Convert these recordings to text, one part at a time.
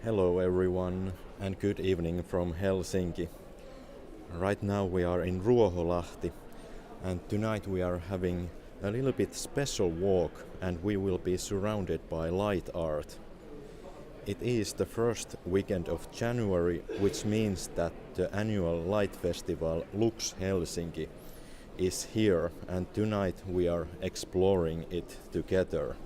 Hello everyone and good evening from Helsinki. Right now we are in Ruoholahti and tonight we are having a little bit special walk and we will be surrounded by light art. It is the first weekend of January, which means that the annual light festival Lux Helsinki is here and tonight we are exploring it together.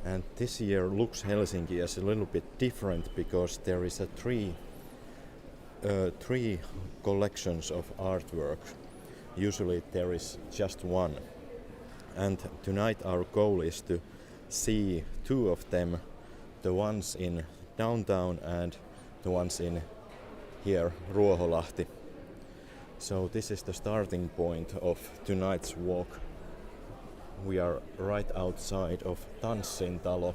And this year Lux Helsinki is a little bit different because there is three collections of artwork. Usually there is just one. And tonight our goal is to see two of them, the ones in downtown and the ones in here Ruoholahti. So this is the starting point of tonight's walk. We are right outside of Tanssintalo,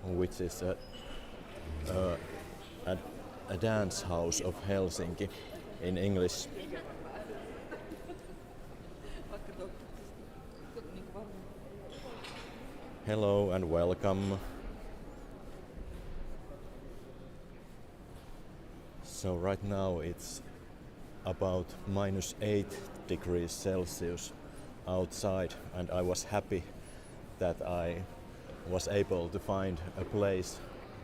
which is a dance house of Helsinki in English. Hello and welcome. So right now it's about -8 degrees Celsius outside and I was happy that I was able to find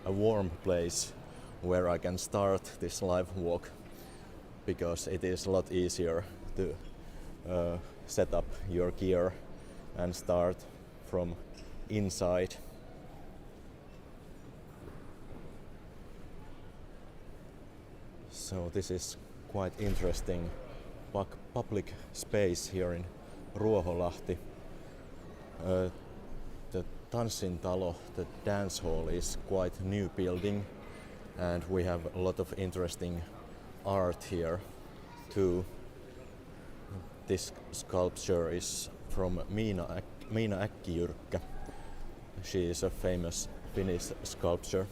a warm place where I can start this live walk because it is a lot easier to set up your gear and start from inside. So this is quite interesting public space here in Ruoholahti. The Tanssintalo, the dance hall, is quite a new building and we have a lot of interesting art here too. This sculpture is from Miina Äkkijyrkkä. She is a famous Finnish sculptor.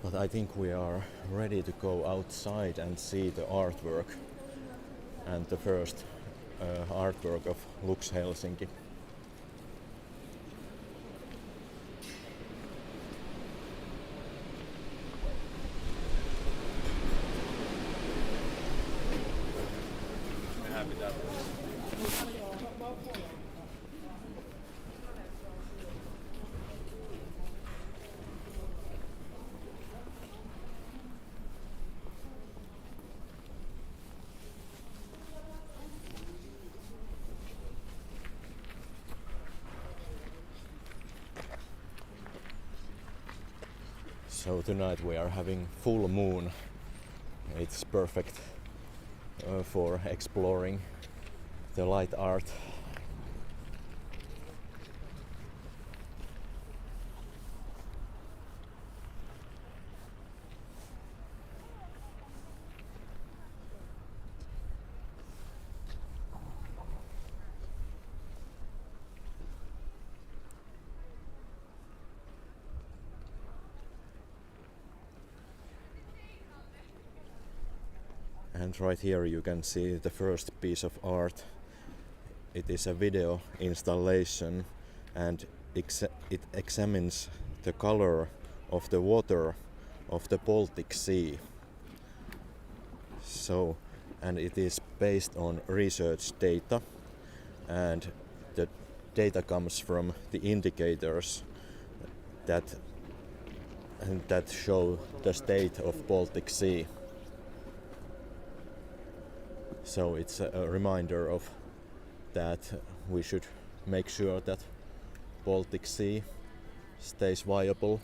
But I think we are ready to go outside and see the artwork and the first artwork of Lux Helsinki. So tonight we are having full moon. It's perfect for exploring the light art. And right here you can see the first piece of art. It is a video installation and it examines the color of the water of the Baltic Sea. So, and it is based on research data and the data comes from the indicators that show the state of Baltic Sea. So it's a reminder of that we should make sure that Baltic Sea stays viable.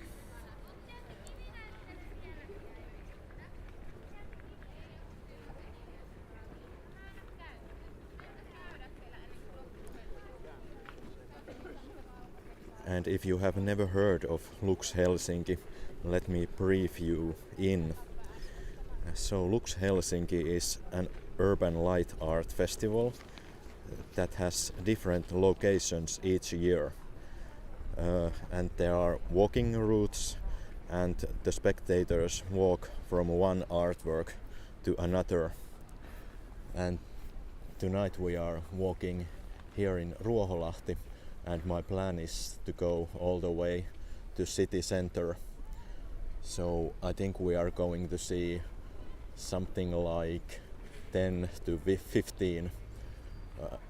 And if you have never heard of Lux Helsinki, let me brief you in. So Lux Helsinki is an urban light art festival that has different locations each year. And there are walking routes, and the spectators walk from one artwork to another. And tonight we are walking here in Ruoholahti, and my plan is to go all the way to city center. So I think we are going to see something like 10 to 15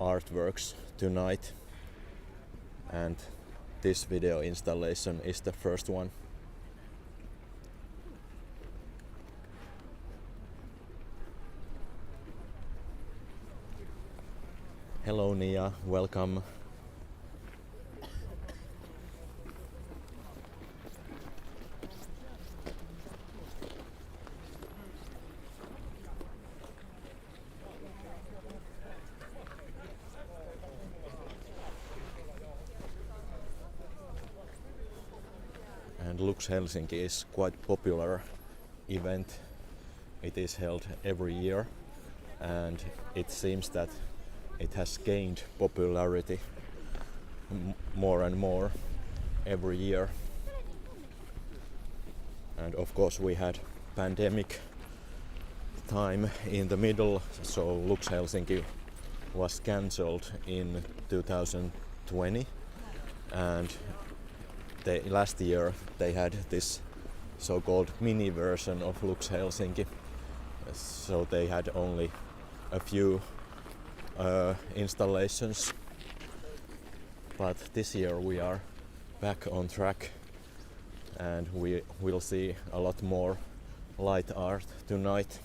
artworks tonight, and this video installation is the first one. Hello Nia, welcome. And Lux Helsinki is quite popular event. It is held every year, and it seems that it has gained popularity more and more every year. And of course we had pandemic time in the middle, so Lux Helsinki was cancelled in 2020, and last year they had this so-called mini version of Lux Helsinki, so they had only a few installations, but this year we are back on track, and we will see a lot more light art tonight.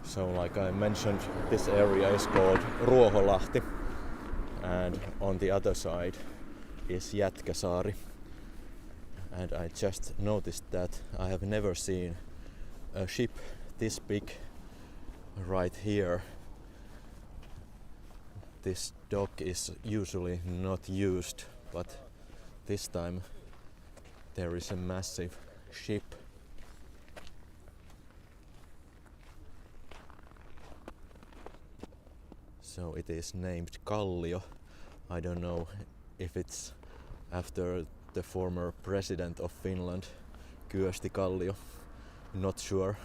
So like I mentioned, this area is called Ruoholahti, and on the other side is Jätkäsaari. And I just noticed that I have never seen a ship this big right here. This dock is usually not used, but this time there is a massive ship. So it is named Kallio. I don't know if it's after the former president of Finland, Kyösti Kallio. Not sure.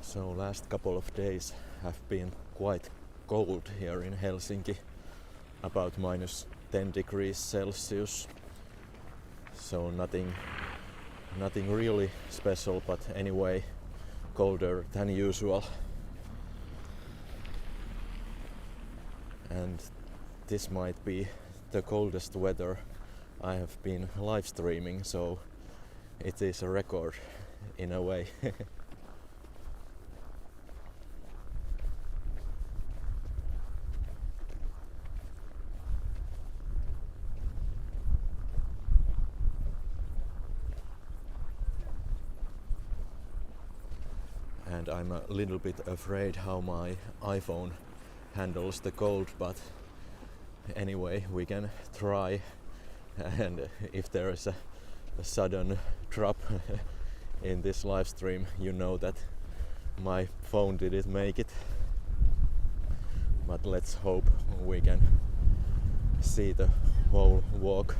So last couple of days have been quite cold here in Helsinki, about -10 degrees Celsius. So nothing really special, but anyway, colder than usual. And this might be the coldest weather I have been live streaming, so it is a record in a way. and I'm a little bit afraid how my iPhone handles the cold, but anyway, we can try. And if there is a sudden drop in this live stream, you know that my phone didn't make it. But let's hope we can see the whole walk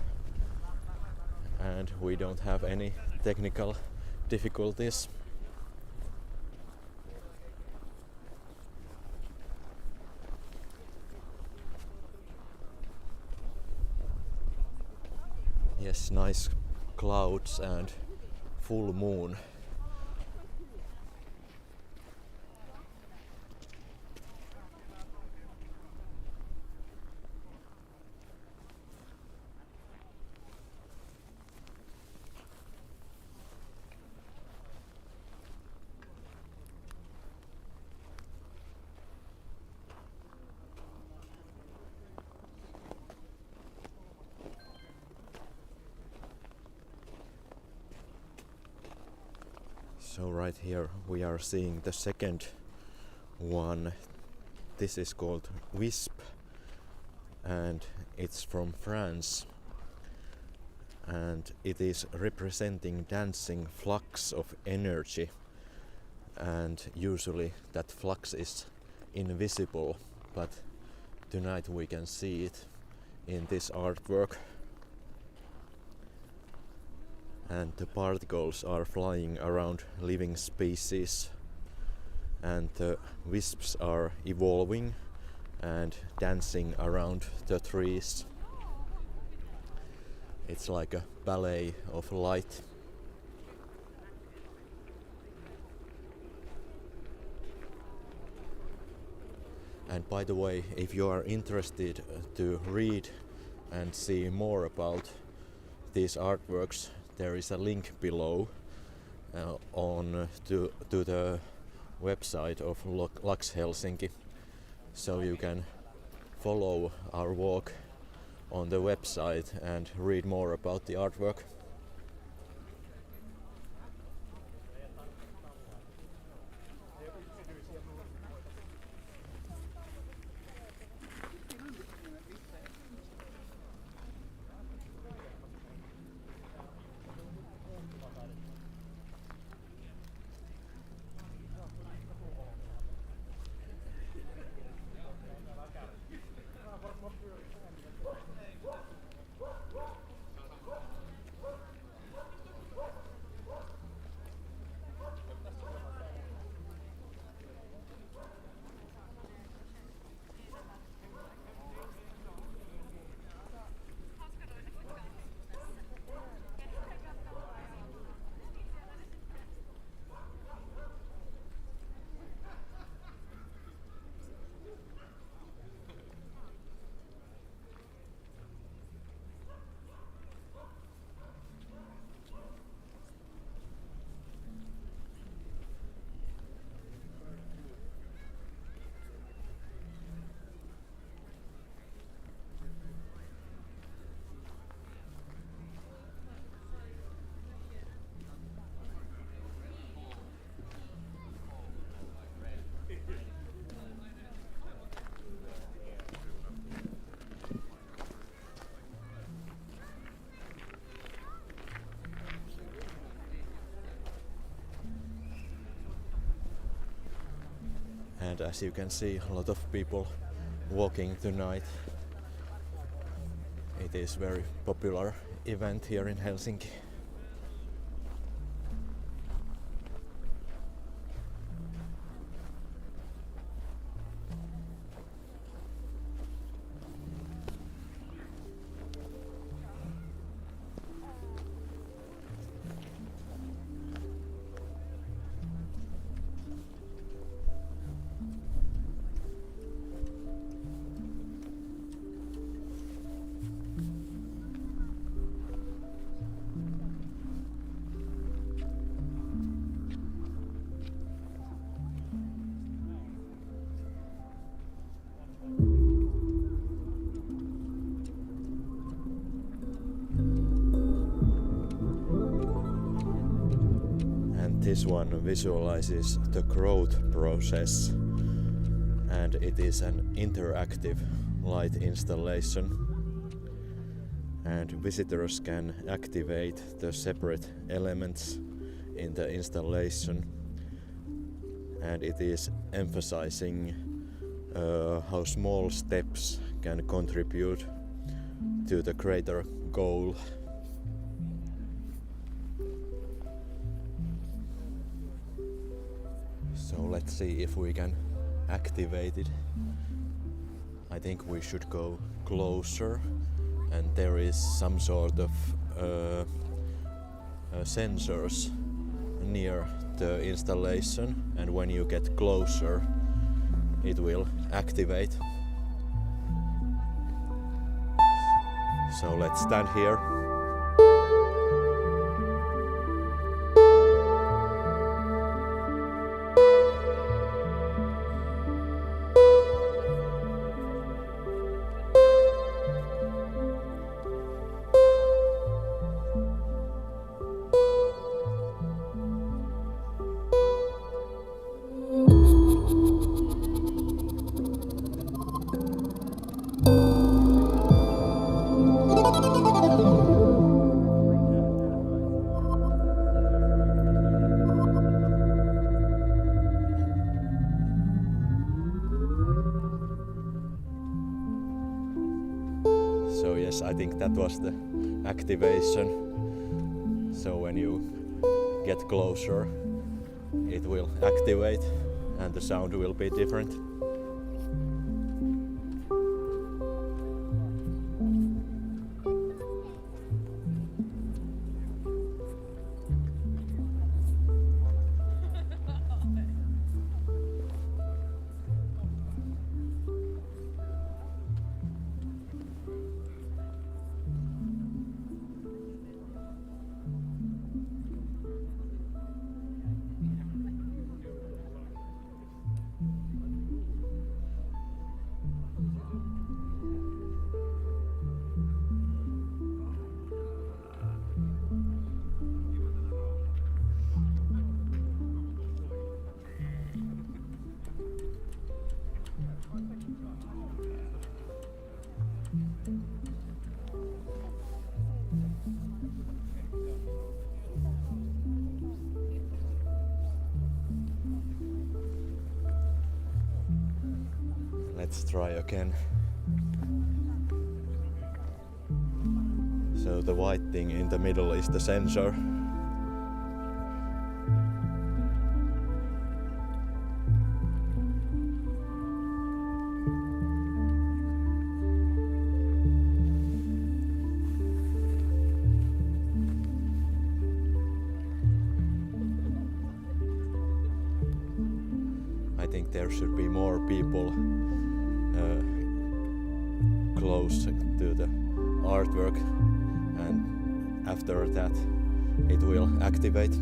and we don't have any technical difficulties. Yes, nice clouds and full moon. So right here we are seeing the second one. This is called Wisp and it's from France, and it is representing dancing flux of energy, and usually that flux is invisible, but tonight we can see it in this artwork. And the particles are flying around living species, and the wisps are evolving and dancing around the trees. It's like a ballet of light. And by the way, if you are interested to read and see more about these artworks, there is a link below to the website of Lux Helsinki, so you can follow our walk on the website and read more about the artwork. And as you can see, a lot of people walking tonight. It is very popular event here in Helsinki. this one visualizes the growth process, and it is an interactive light installation, and visitors can activate the separate elements in the installation, and it is emphasizing how small steps can contribute to the greater goal. So let's see if we can activate it. I think we should go closer, and there is some sort of sensors near the installation, and when you get closer it will activate. So let's stand here. So yes, I think that was the activation. So when you get closer, it will activate and the sound will be different. Let's try again. So the white thing in the middle is the sensor. I think there should be more people close to the artwork, and after that it will activate.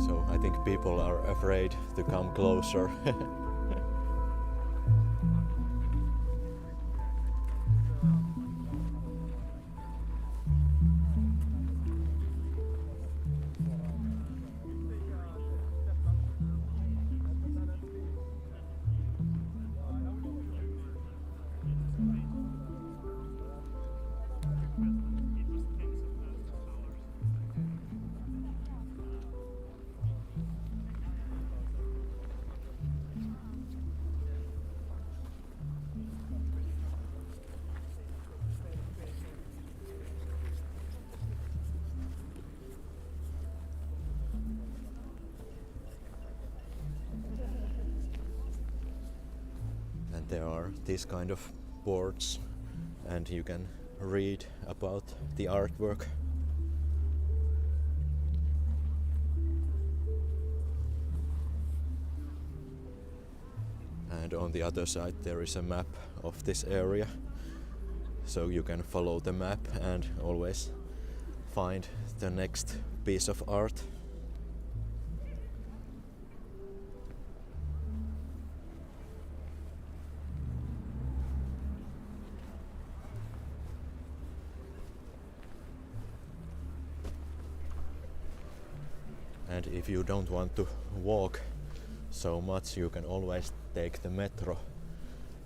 So I think people are afraid to come closer. And there are these kind of boards, and you can read about the artwork. And on the other side there is a map of this area, so you can follow the map and always find the next piece of art. And if you don't want to walk so much, you can always take the metro,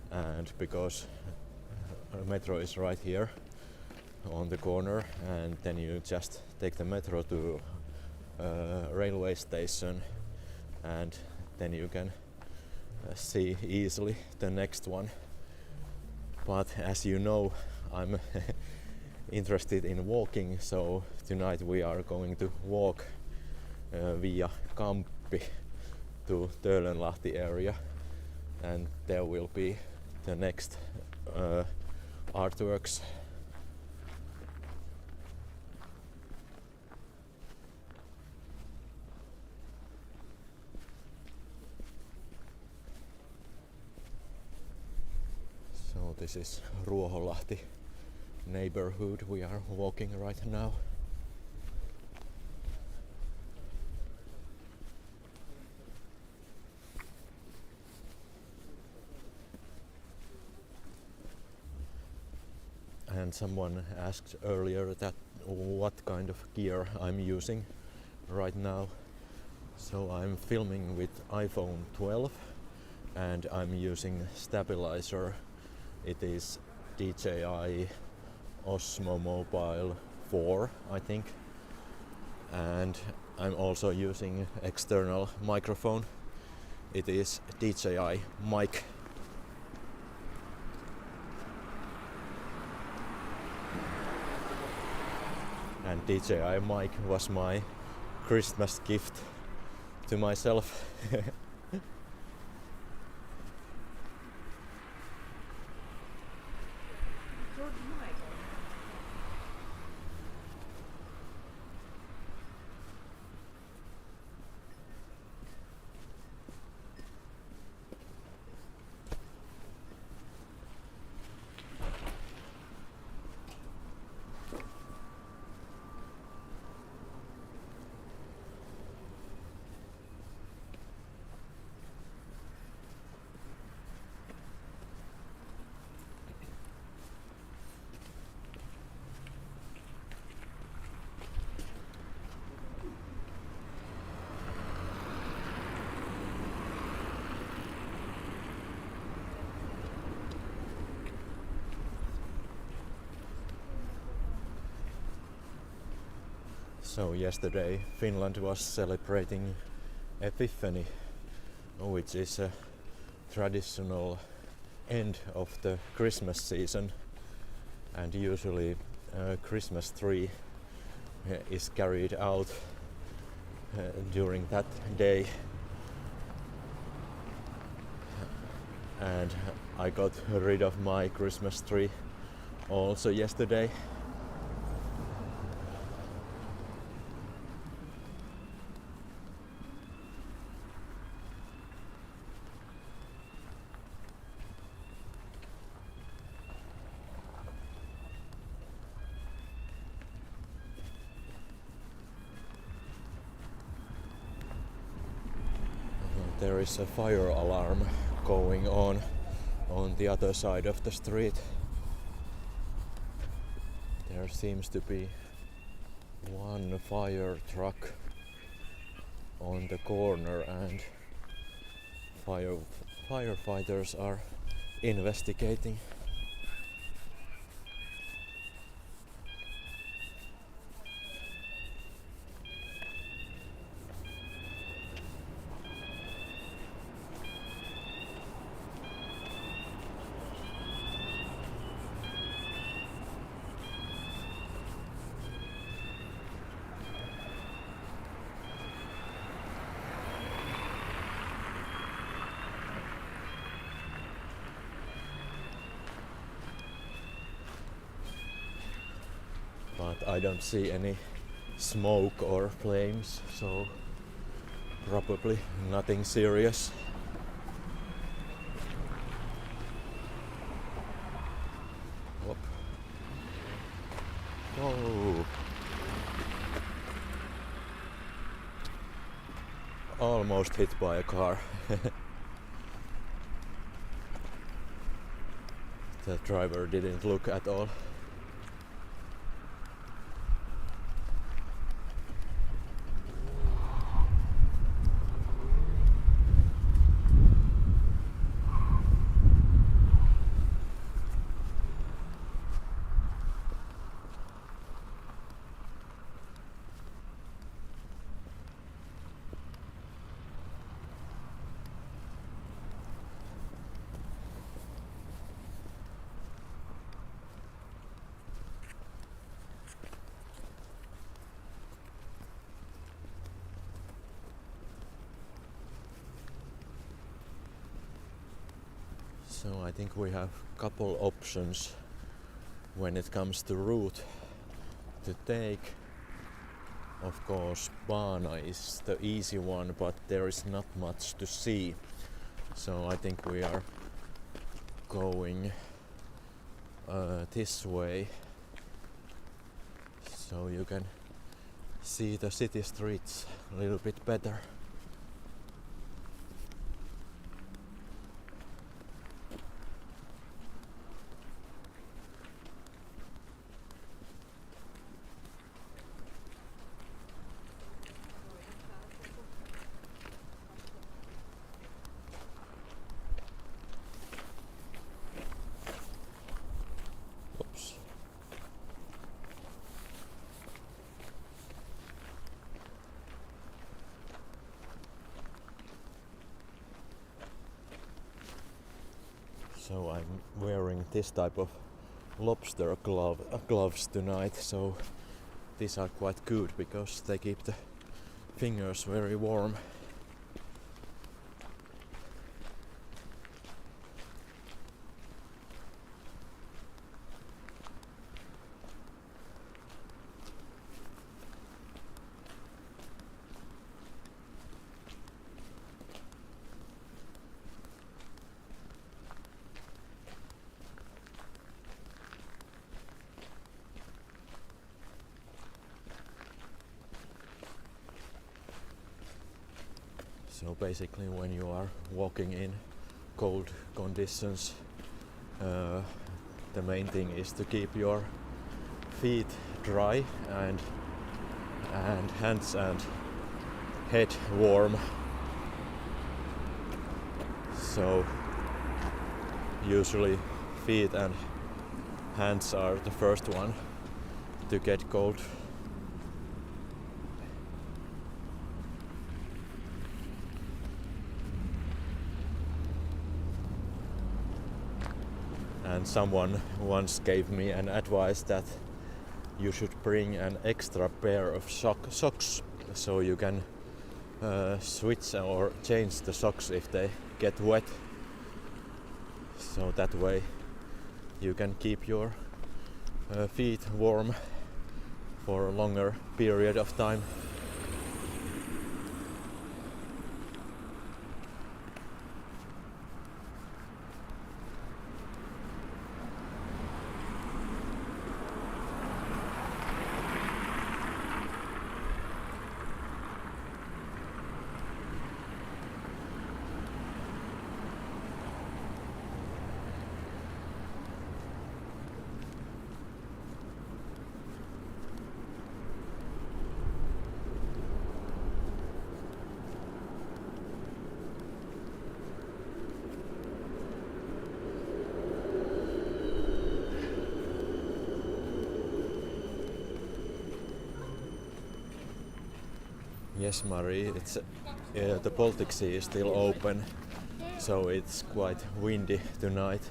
and because metro is right here on the corner, and then you just take the metro to railway station, and then you can see easily the next one. But as you know, I'm interested in walking, so tonight we are going to walk via Kamppi to Ruoholahti area, and there will be the next artworks. So this is Ruoholahti neighborhood we are walking right now. And someone asked earlier that what kind of gear I'm using right now. So I'm filming with iPhone 12 and I'm using stabilizer. It is DJI Osmo Mobile 4, I think. And I'm also using external microphone. It is DJI mic. And DJI mic was my Christmas gift to myself. So yesterday Finland was celebrating Epiphany, which is a traditional end of the Christmas season, and usually a Christmas tree is carried out during that day. And I got rid of my Christmas tree also yesterday. There is a fire alarm going on the other side of the street. There seems to be one fire truck on the corner, and firefighters are investigating. But I don't see any smoke or flames, so probably nothing serious. Whoop. Oh. Almost hit by a car. The driver didn't look at all. So I think we have couple options when it comes to route to take. Of course, Baana is the easy one, but there is not much to see. So I think we are going this way, so you can see the city streets a little bit better. Oops. So I'm wearing this type of lobster gloves tonight, so these are quite good because they keep the fingers very warm. So basically when you are walking in cold conditions, the main thing is to keep your feet dry and hands and head warm. So usually feet and hands are the first one to get cold. And someone once gave me an advice that you should bring an extra pair of socks so you can switch or change the socks if they get wet. So that way you can keep your feet warm for a longer period of time. Yes, Marie, it's the Baltic Sea is still open, so it's quite windy tonight.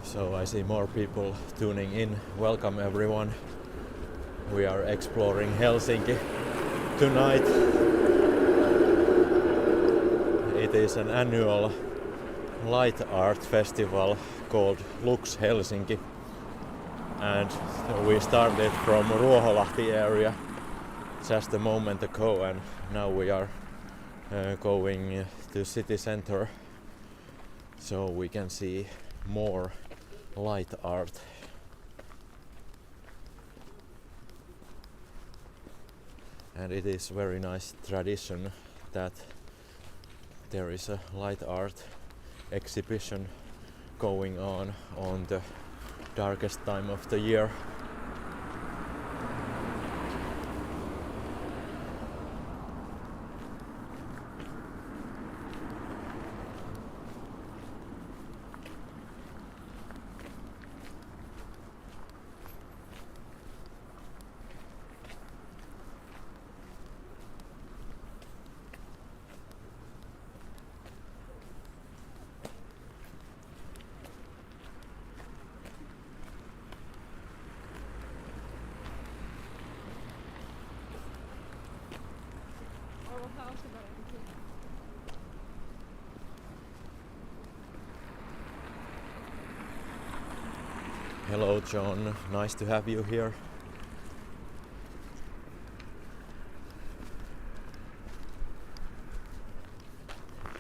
So I see more people tuning in. Welcome everyone. We are exploring Helsinki tonight. It is an annual light art festival called Lux Helsinki. And we started from Ruoholahti area just a moment ago, and now we are going to city center so we can see more light art. And it is very nice tradition that there is a light art exhibition going on the darkest time of the year. Hello John, nice to have you here.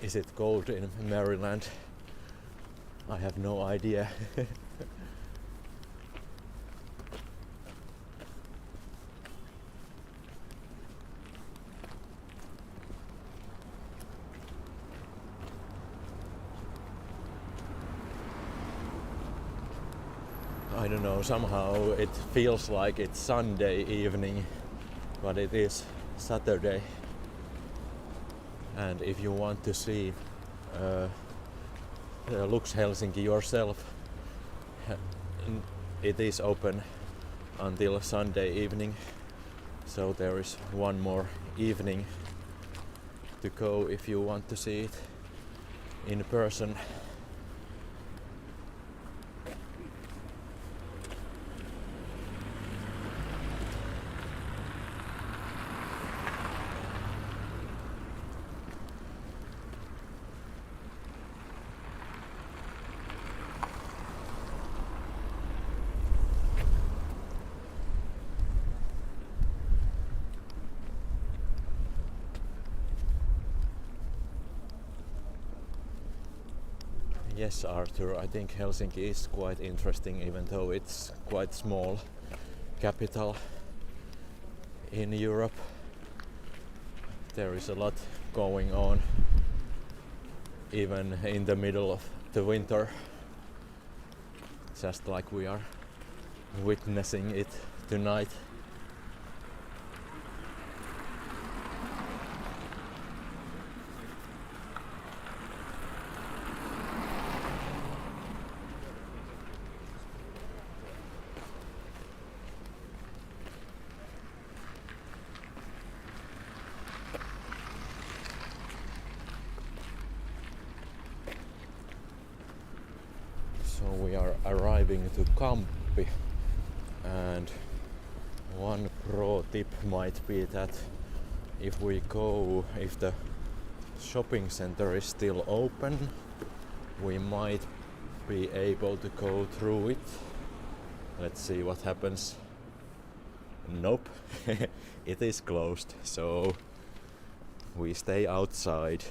Is it cold in Maryland? I have no idea. I don't know, somehow it feels like it's Sunday evening, but it is Saturday. And if you want to see Lux Helsinki yourself, it is open until Sunday evening, so there is one more evening to go if you want to see it in person. Yes, Arthur, I think Helsinki is quite interesting, even though it's quite small capital in Europe. There is a lot going on, even in the middle of the winter, just like we are witnessing it tonight. So we are arriving to Kamppi, and one pro tip might be that if the shopping center is still open, we might be able to go through it. Let's see what happens. Nope, it is closed, so we stay outside.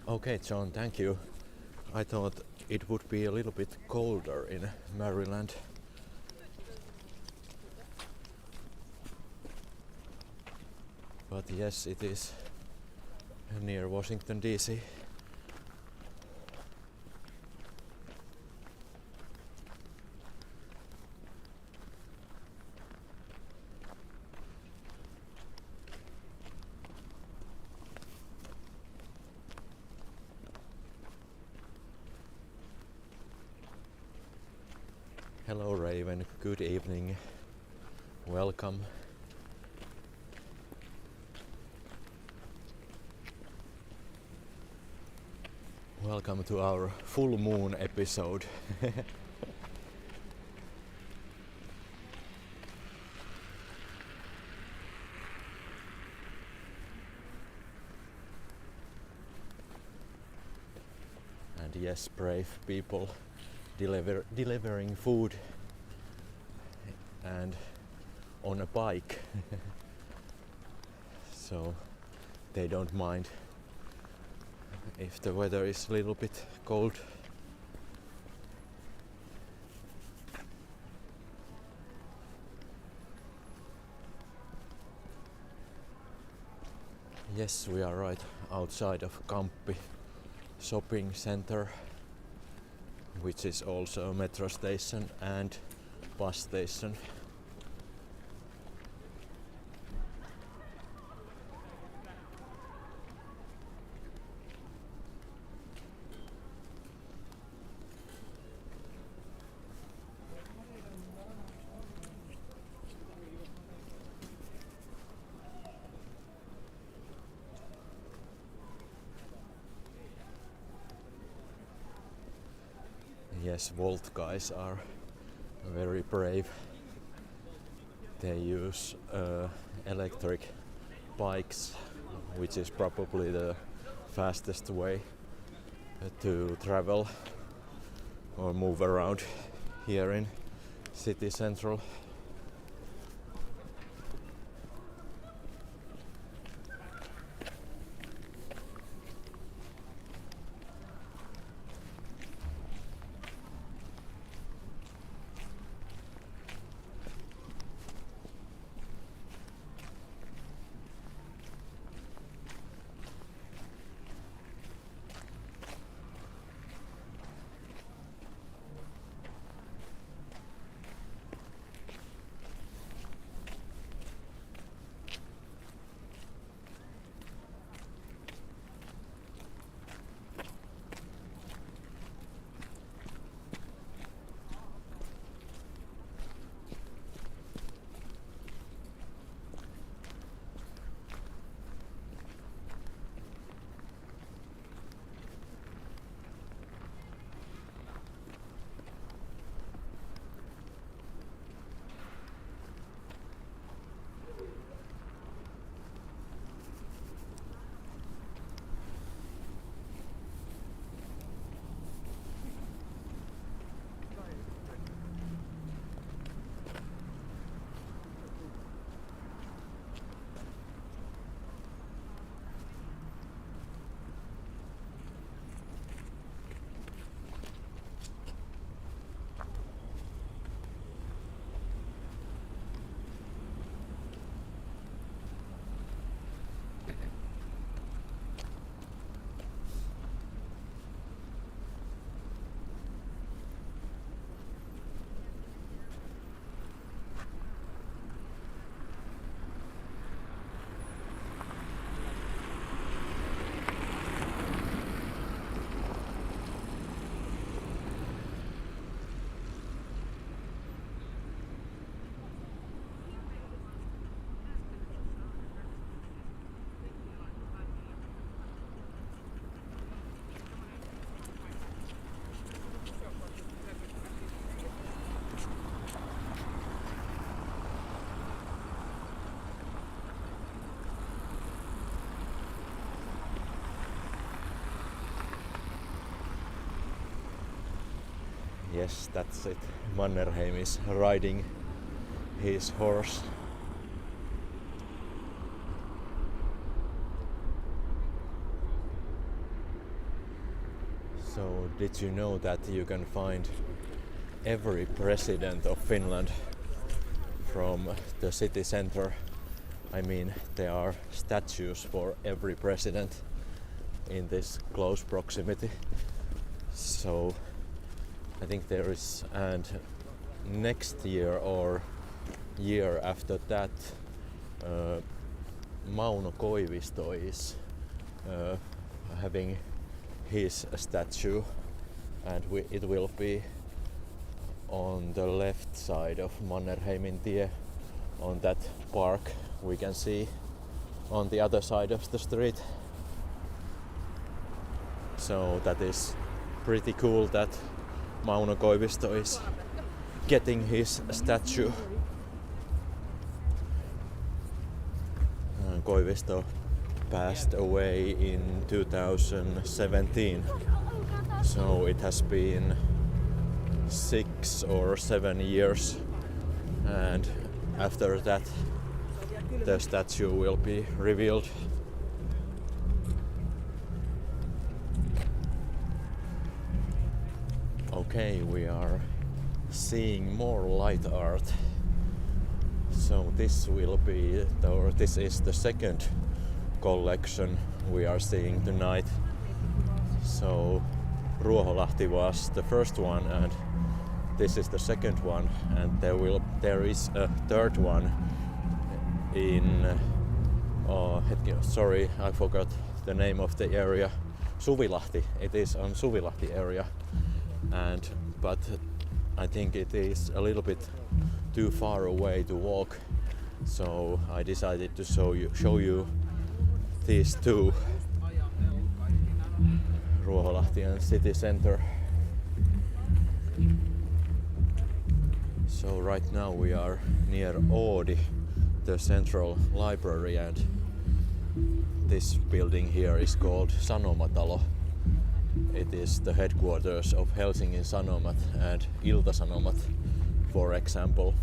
Okay, John, thank you. I thought it would be a little bit colder in Maryland. But yes, it is near Washington, D.C. Hello Raven, good evening. Welcome. Welcome to our full moon episode. And yes, brave people delivering food and on a bike. So they don't mind if the weather is a little bit cold. Yes, we are right outside of Kamppi shopping center, which is also a metro station and bus station. Yes, Volt guys are very brave. They use electric bikes, which is probably the fastest way to travel or move around here in city central. Yes, that's it. Mannerheim is riding his horse. So, did you know that you can find every president of Finland from the city center? I mean, there are statues for every president in this close proximity. So I think there is, and next year or year after that, Mauno Koivisto is having his statue, and it will be on the left side of Mannerheimintie, on that park we can see on the other side of the street. So that is pretty cool that Mauno Koivisto is getting his statue. Koivisto passed away in 2017, so it has been 6 or 7 years, and after that the statue will be revealed. Okay, we are seeing more light art. So this is the second collection we are seeing tonight. So Ruoholahti was the first one and this is the second one, and there is a third one in sorry, I forgot the name of the area. Suvilahti. It is on Suvilahti area, but I think it is a little bit too far away to walk, so I decided to show you these two, Ruoholahti and city center. So right now we are near Oodi, the central library, and this building here is called Sanomatalo. It is the headquarters of Helsingin Sanomat and Ilta-Sanomat, for example.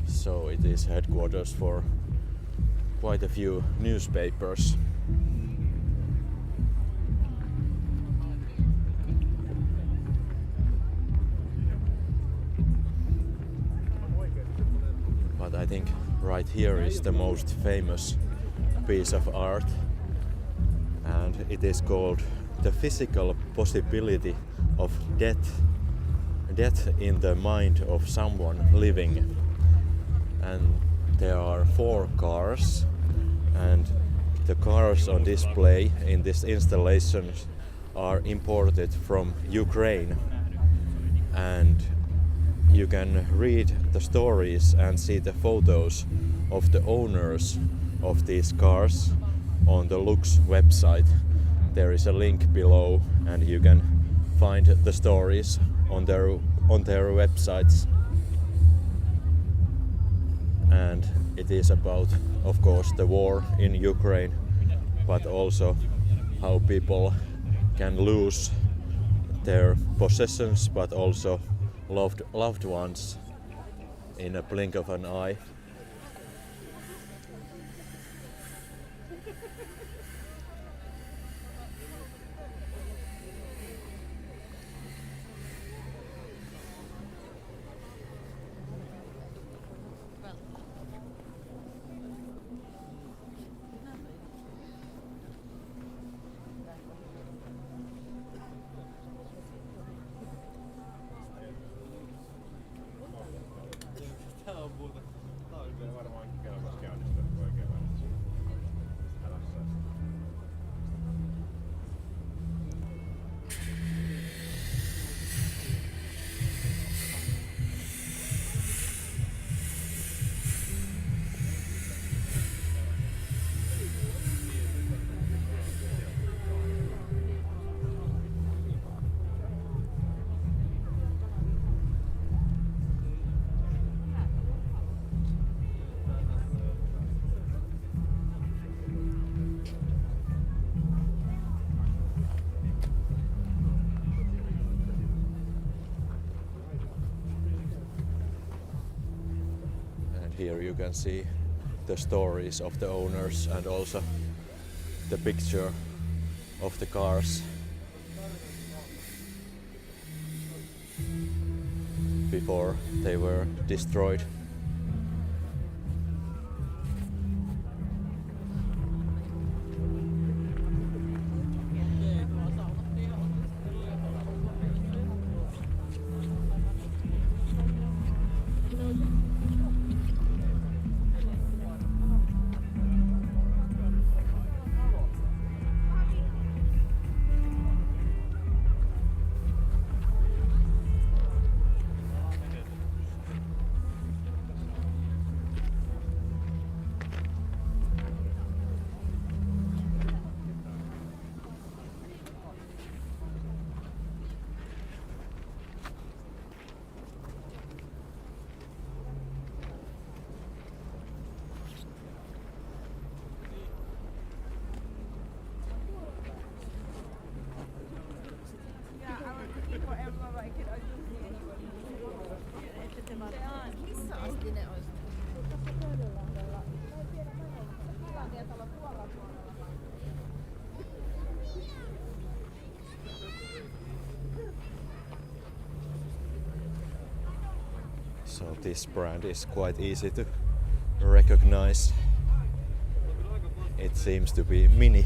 So it is headquarters for quite a few newspapers. But I think right here is the most famous piece of art, and it is called The Physical Possibility of Death in the Mind of Someone Living. And there are 4 cars, and the cars on display in this installation are imported from Ukraine, and you can read the stories and see the photos of the owners of these cars on the Lux website. There is a link below and you can find the stories on their websites. And it is about, of course, the war in Ukraine, but also how people can lose their possessions, but also loved ones in a blink of an eye. Here you can see the stories of the owners and also the picture of the cars before they were destroyed. So this brand is quite easy to recognize. It seems to be mini.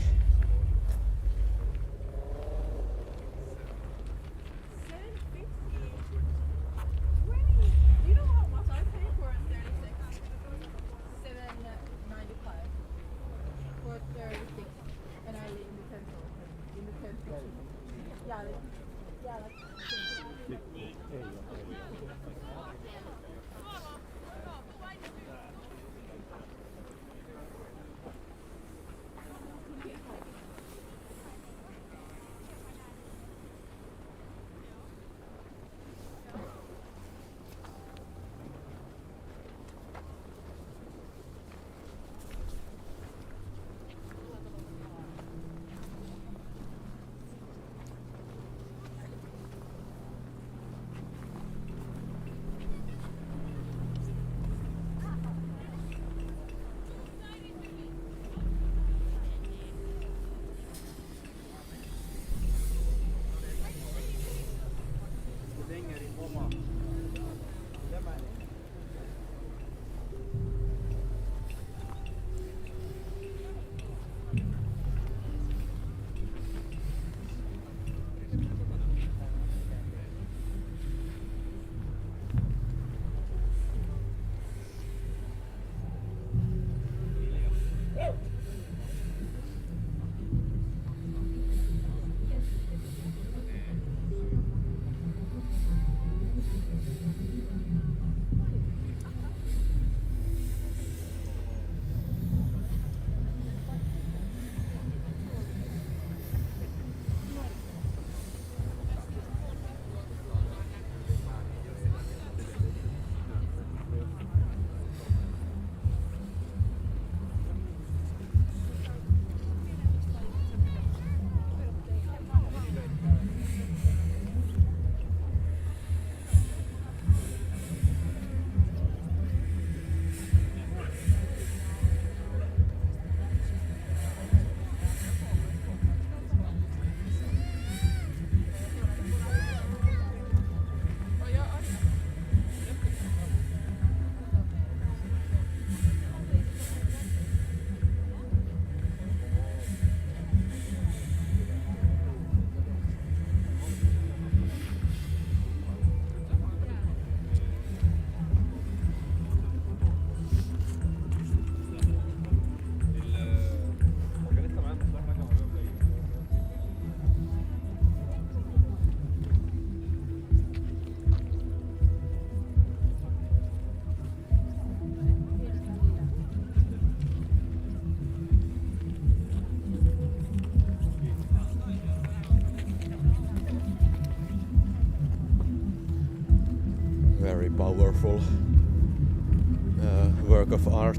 Very powerful work of art.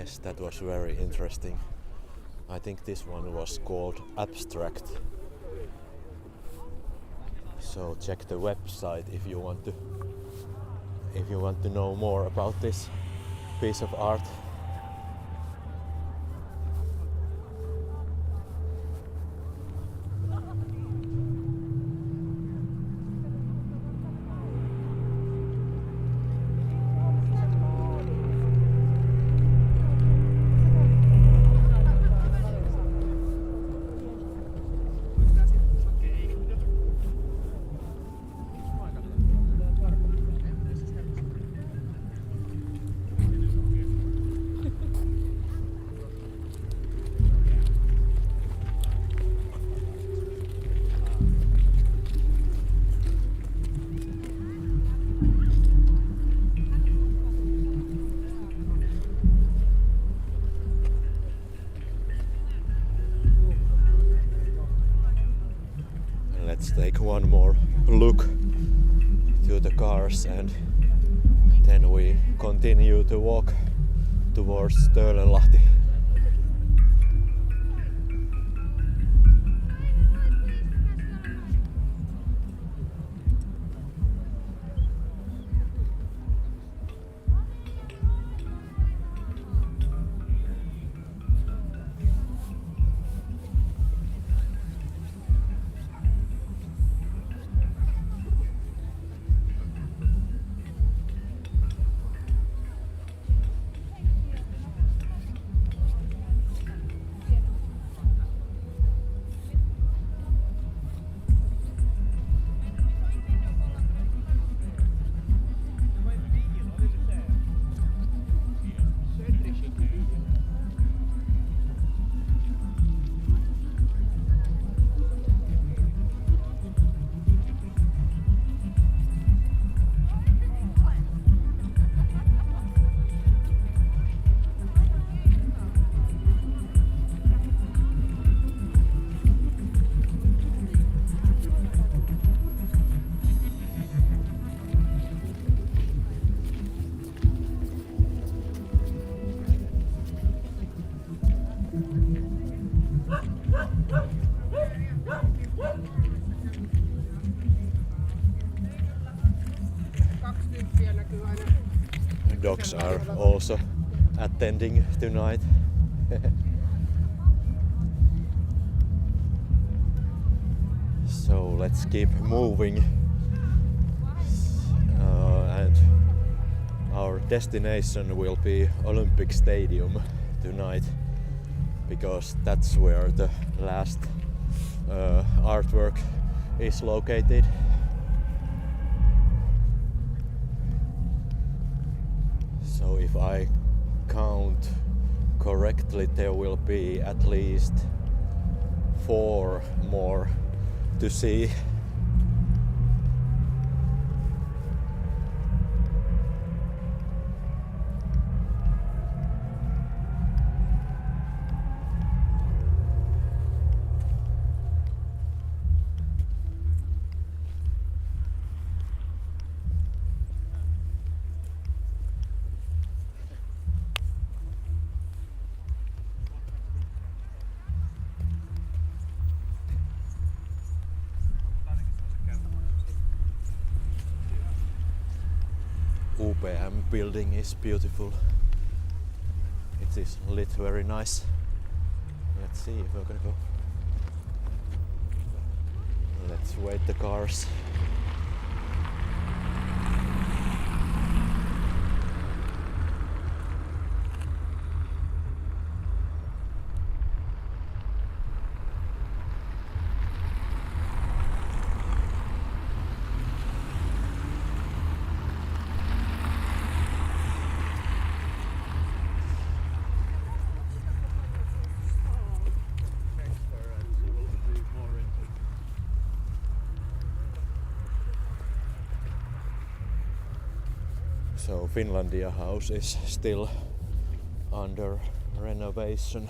Yes, that was very interesting. I think this one was called Abstract. So check the website if you want to know more about this piece of art. Let's take one more look to the cars and then we continue to walk towards Ruoholahti. Dogs are also attending tonight. So let's keep moving. And our destination will be Olympic Stadium tonight, because that's where the last artwork is located. So if I count correctly, there will be at least 4 more to see. UPM building is beautiful. It is lit very nice. Let's see if we're gonna go. Let's wait the cars. So Finlandia House is still under renovation.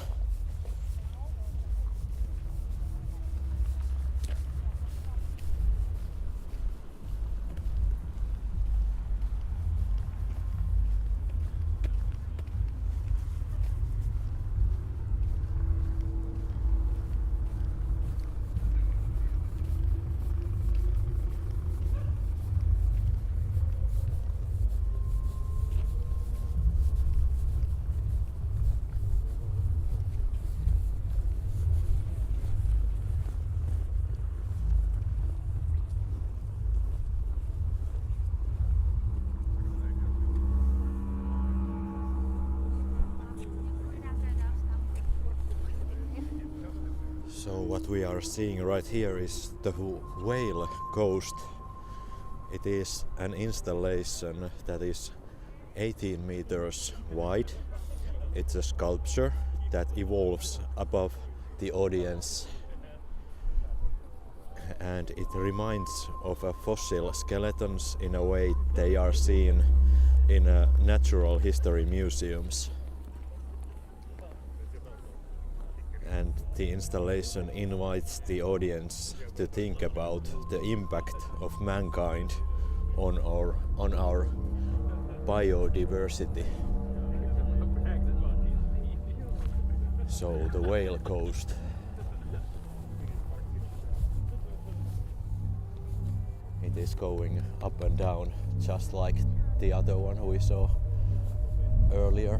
So what we are seeing right here is the whale coast. It is an installation that is 18 meters wide. It's a sculpture that evolves above the audience, and it reminds of a fossil skeletons in a way they are seen in natural history museums. And the installation invites the audience to think about the impact of mankind on our biodiversity. So the whale coast. It is going up and down just like the other one we saw earlier.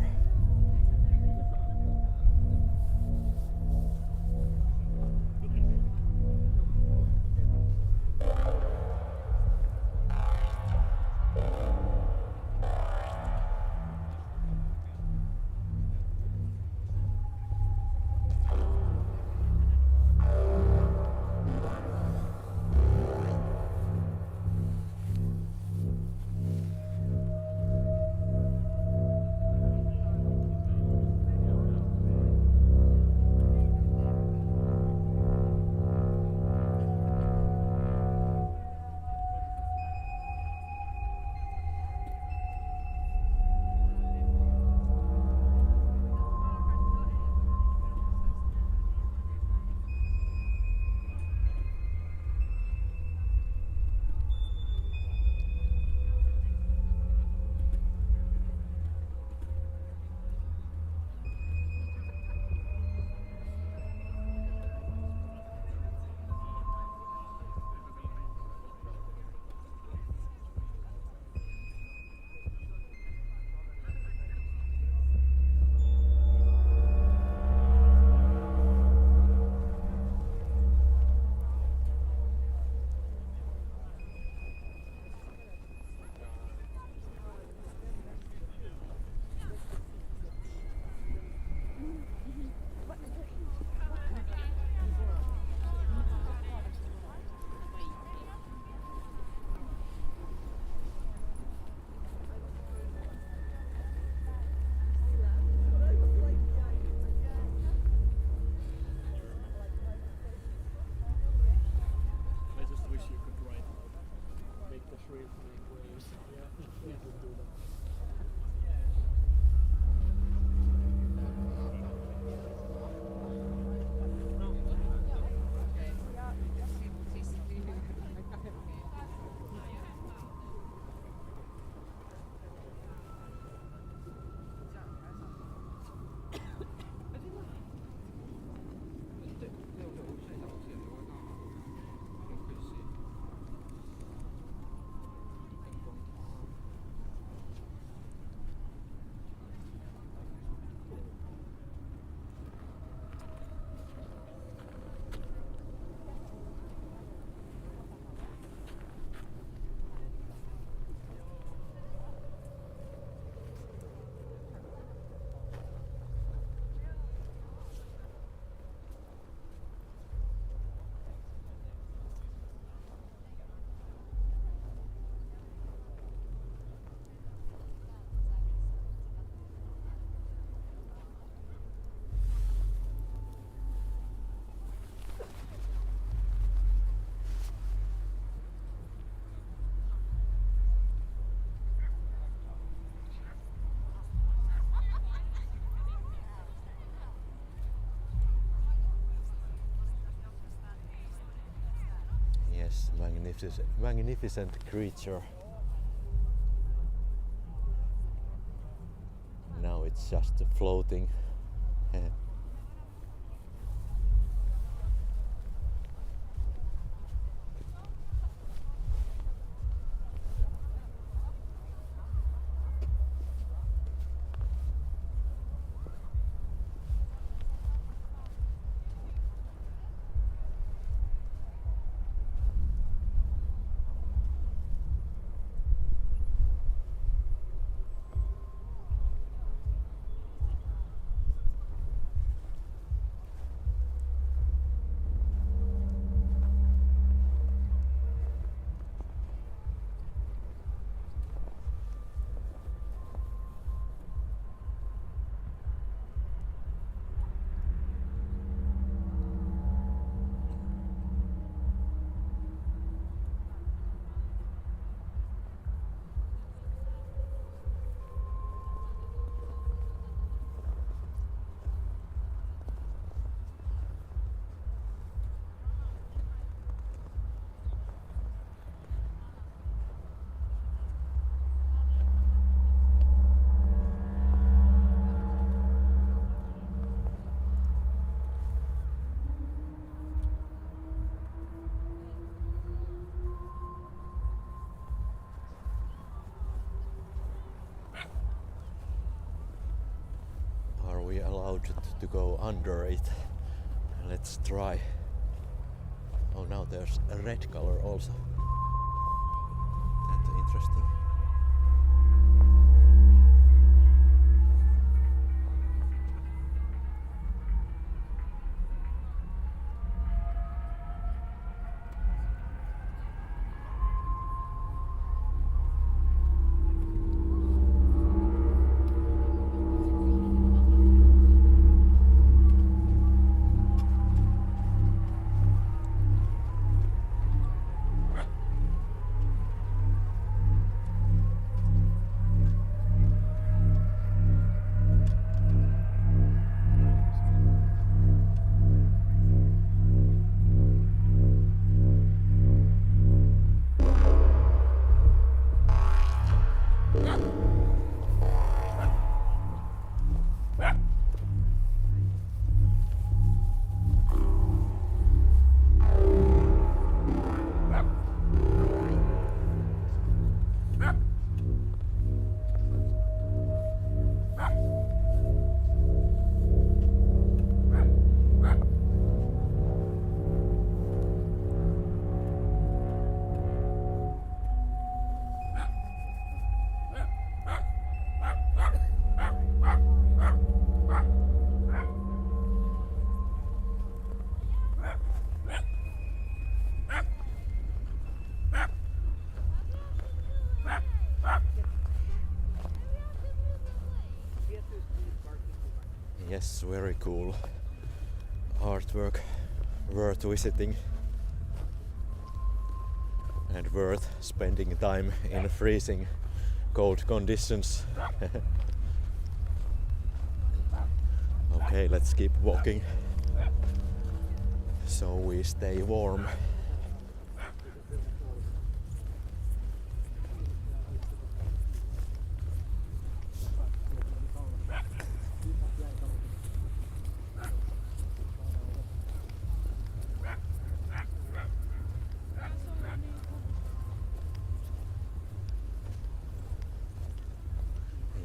Magnificent creature. Now it's just floating. to go under it. Let's try. Oh, now there's a red color also. That's interesting. Yes, very cool artwork, worth visiting and worth spending time in freezing cold conditions. Okay, let's keep walking so we stay warm.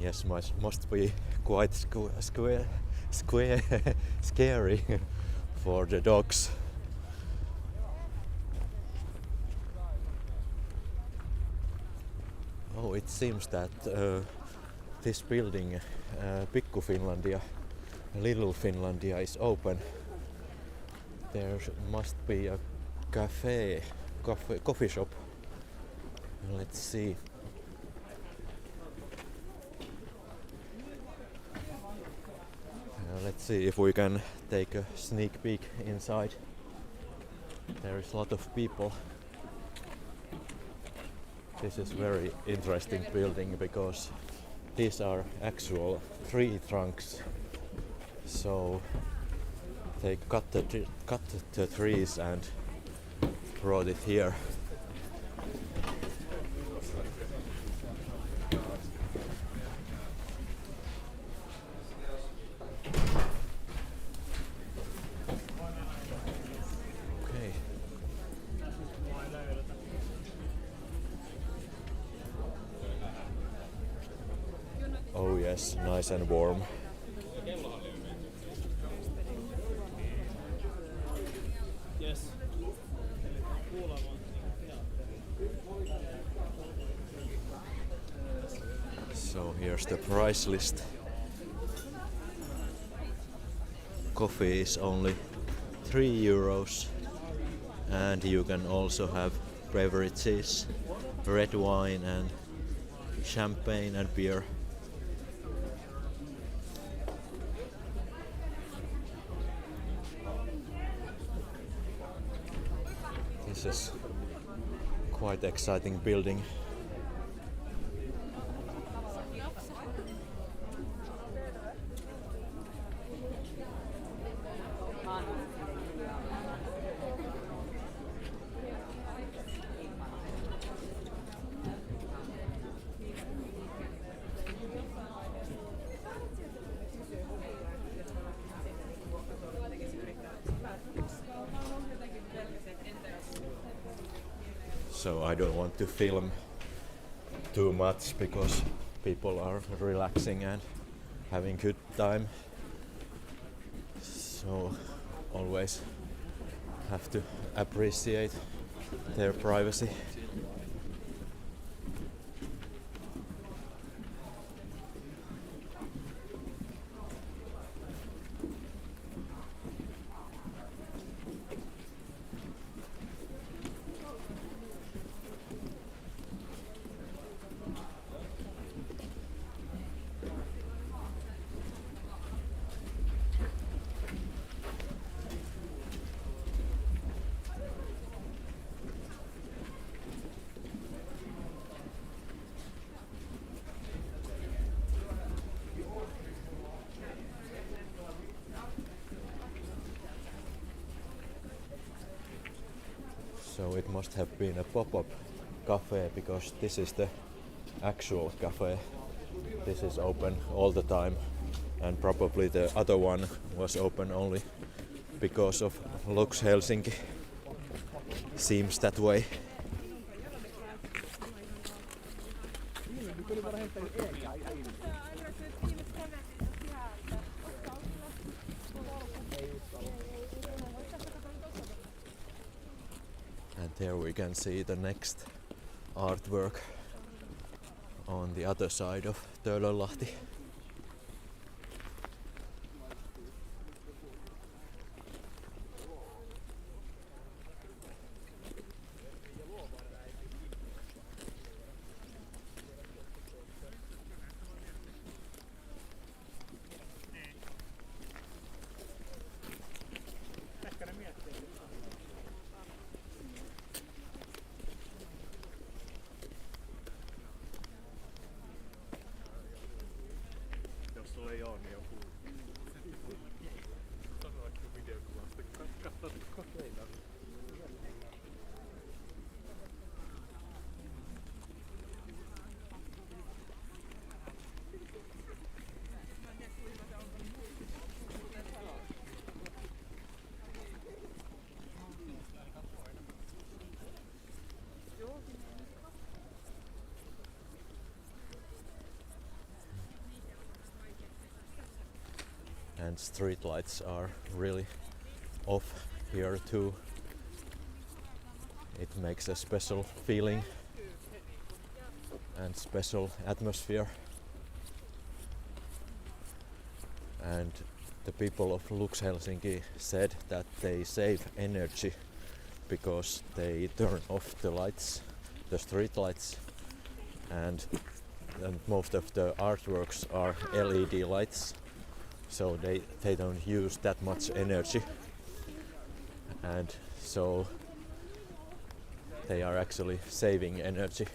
Yes, must be quite scary for the dogs. Oh, it seems that this building, Pikku Finlandia, Little Finlandia, is open. There must be a coffee shop. Let's see. Let's see if we can take a sneak peek inside. There is a lot of people. This is very interesting building because these are actual tree trunks. So they cut the trees and brought it here. Oh yes, nice and warm. So here's the price list. Coffee is only €3 and you can also have beverages, red wine and champagne and beer. This is quite exciting building. So I don't want to film too much because people are relaxing and having good time. So always have to appreciate their privacy. So it must have been a pop-up cafe because this is the actual cafe. This is open all the time, and probably the other one was open only because of Lux Helsinki. Seems that way. And there we can see the next artwork on the other side of Ruoholahti. And street lights are really off here too. It makes a special feeling and special atmosphere. And the people of Lux Helsinki said that they save energy because they turn off the lights, the street lights, and most of the artworks are LED lights, so they don't use that much energy, and so they are actually saving energy.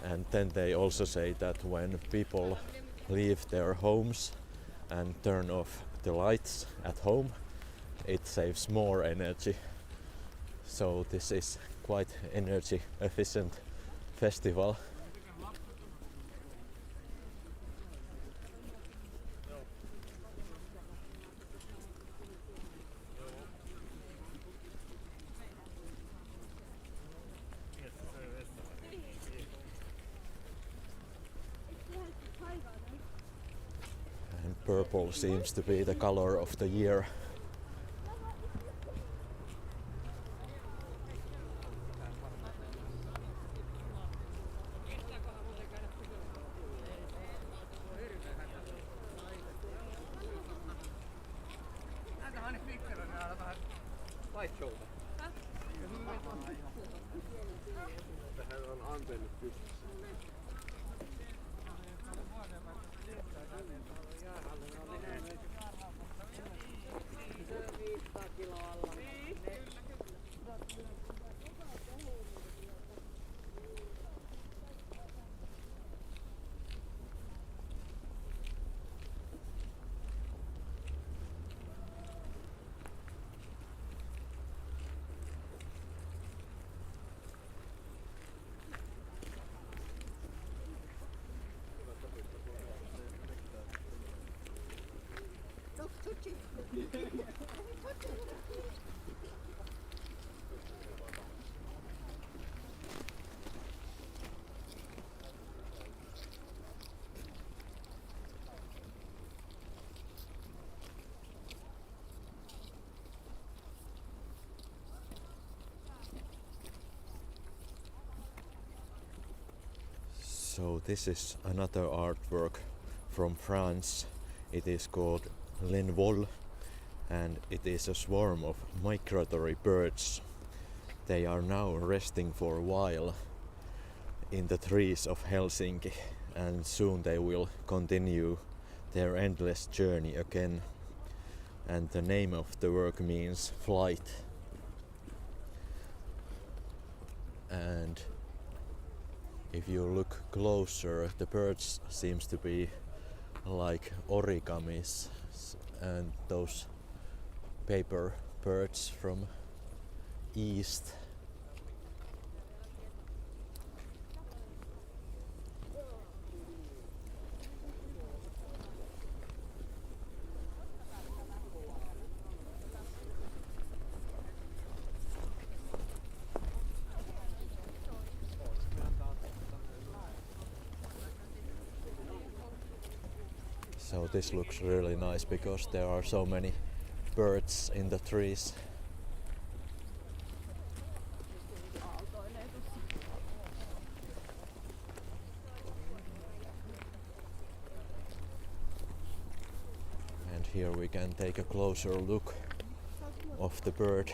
And then they also say that when people leave their homes and turn off the lights at home, it saves more energy. So this is quite energy efficient festival. And purple seems to be the color of the year. So this is another artwork from France. It is called L'Envol and it is a swarm of migratory birds. They are now resting for a while in the trees of Helsinki and soon they will continue their endless journey again. And the name of the work means flight. And if you look closer, the birds seems to be like origamis and those paper birds from east. So this looks really nice because there are so many birds in the trees. And here we can take a closer look of the bird.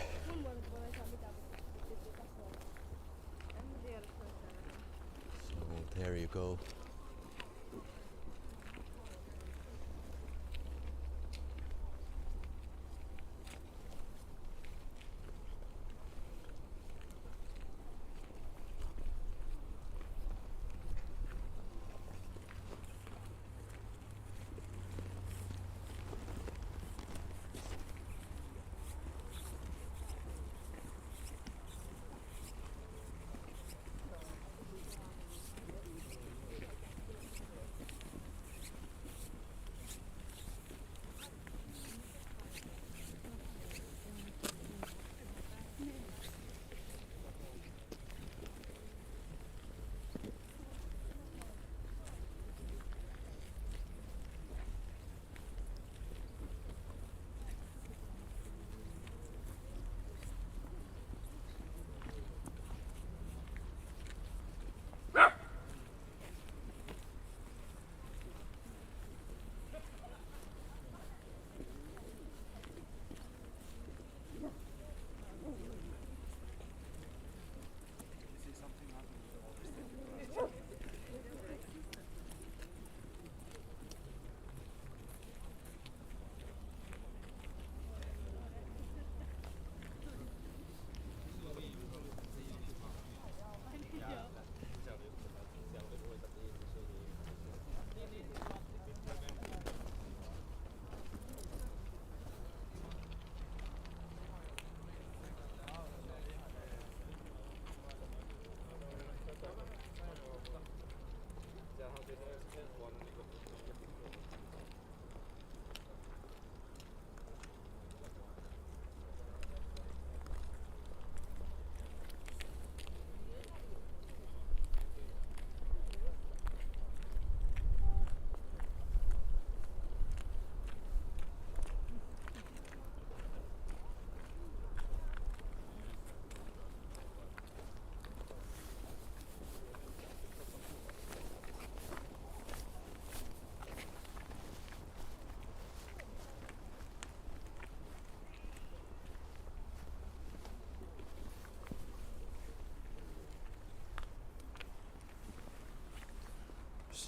So there you go.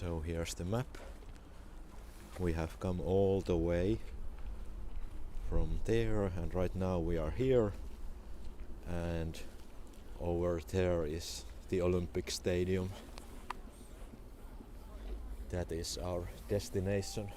So here's the map. We have come all the way from there and right now we are here and over there is the Olympic Stadium. That is our destination.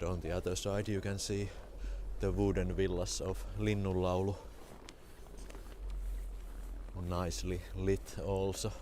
on the other side you can see the wooden villas of Linnunlaulu. Nicely lit also.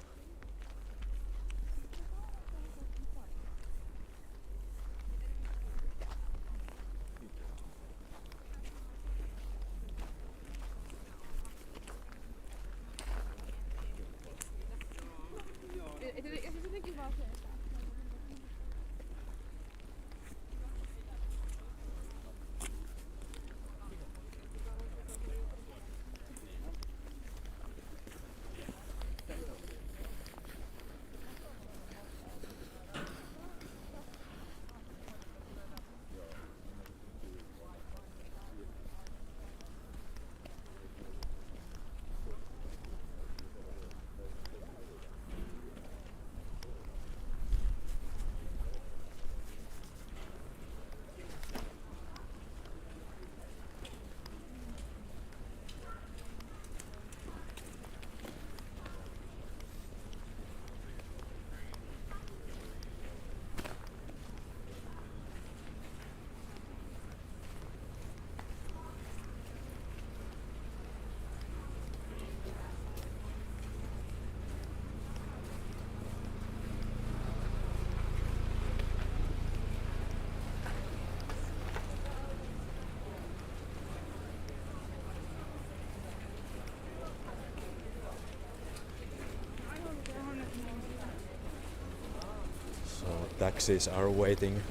Taxis are waiting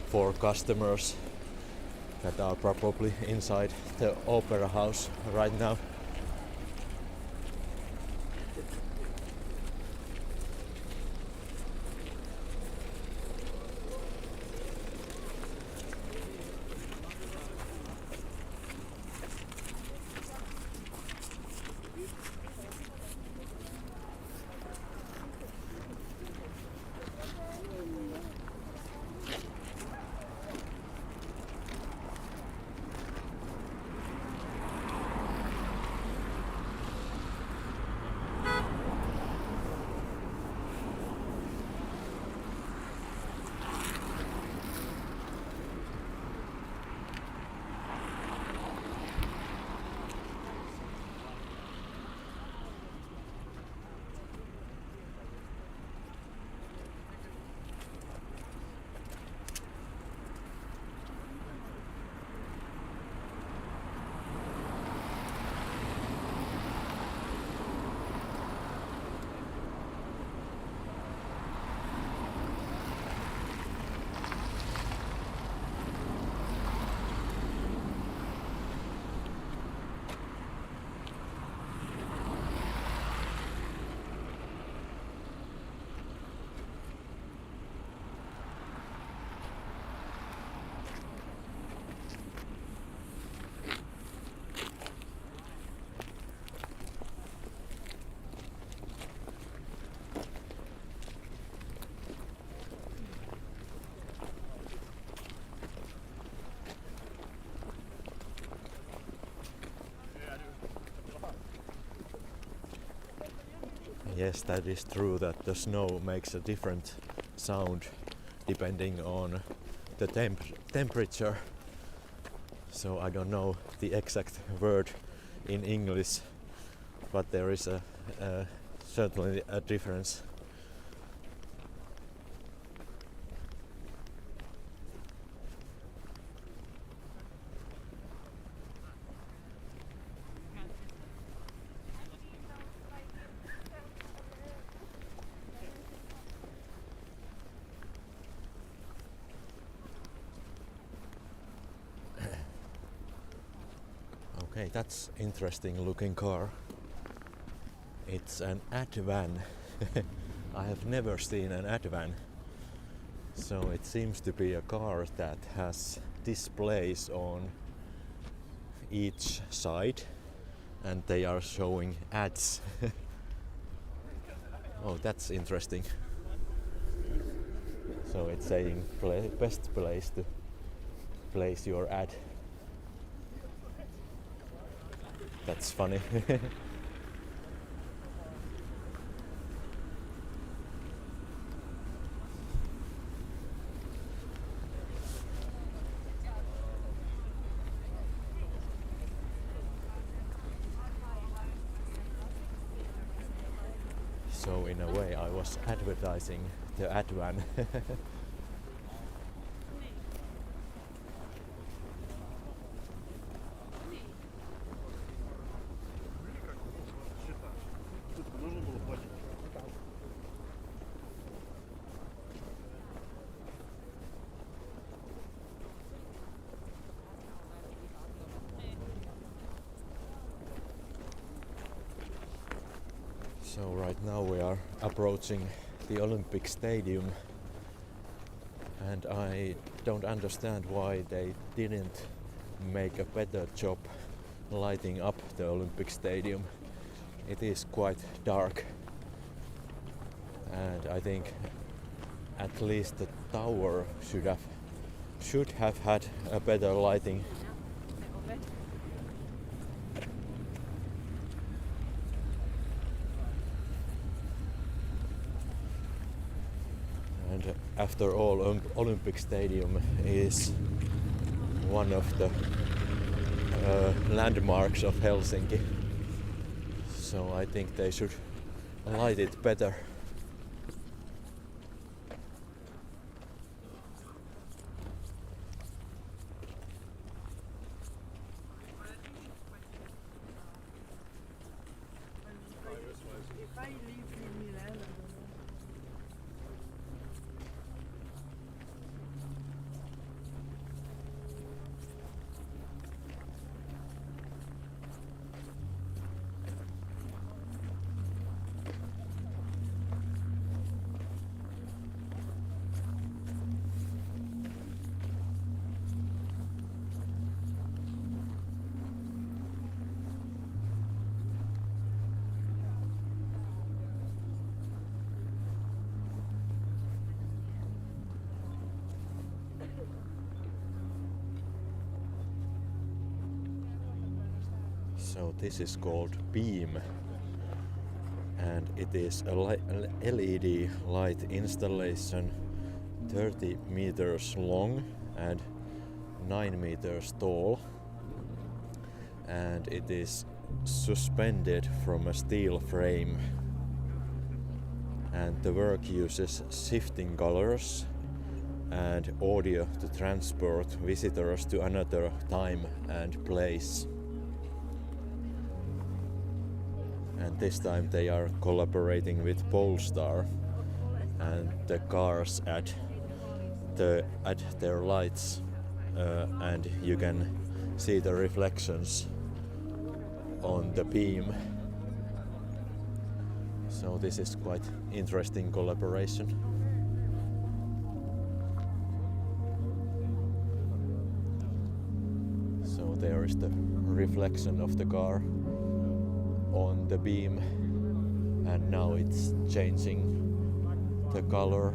for customers that are probably inside the opera house right now. Yes, that is true that the snow makes a different sound depending on the temperature. So I don't know the exact word in English, but there is certainly a difference. Okay, that's interesting looking car. It's an ad van. I have never seen an ad van. So it seems to be a car that has displays on each side and they are showing ads. Oh, that's interesting. So it's saying best place to place your ad. That's funny. So in a way I was advertising the Advan. So right now we are approaching the Olympic Stadium, and I don't understand why they didn't make a better job lighting up the Olympic Stadium. It is quite dark, and I think at least the tower should have had a better lighting. And after all, Olympic Stadium is one of the landmarks of Helsinki, so I think they should light it better. So this is called beam, and it is a LED light installation 30 meters long and 9 meters tall, and it is suspended from a steel frame, and the work uses shifting colors and audio to transport visitors to another time and place. And this time they are collaborating with Polestar, and the cars add their lights, and you can see the reflections on the beam. So this is quite interesting collaboration. So there is the reflection of the car on the beam, and now it's changing the color.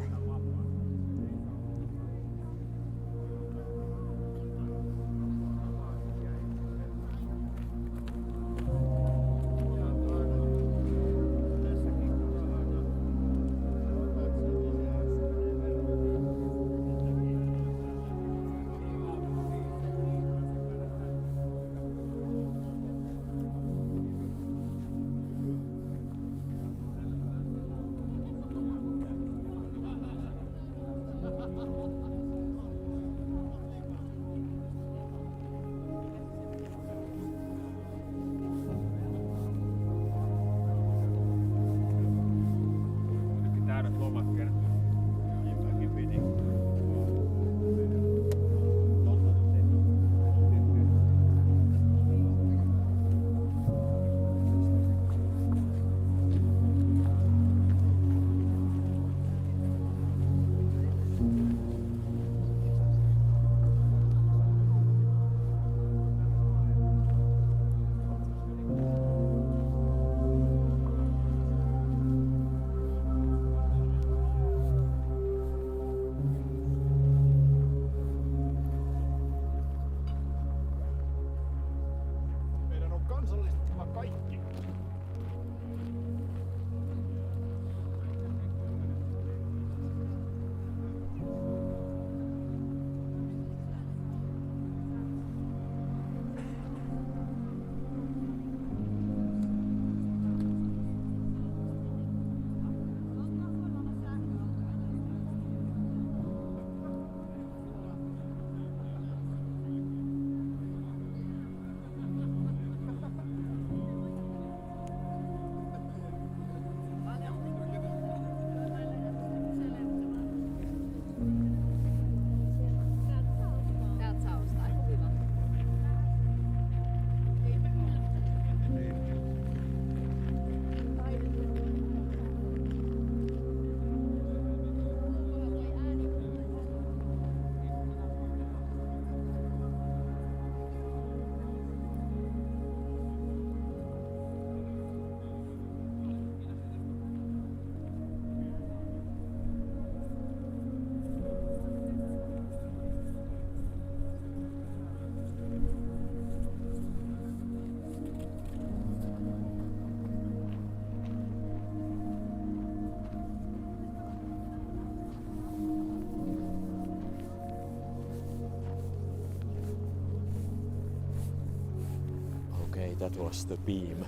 that was the beam.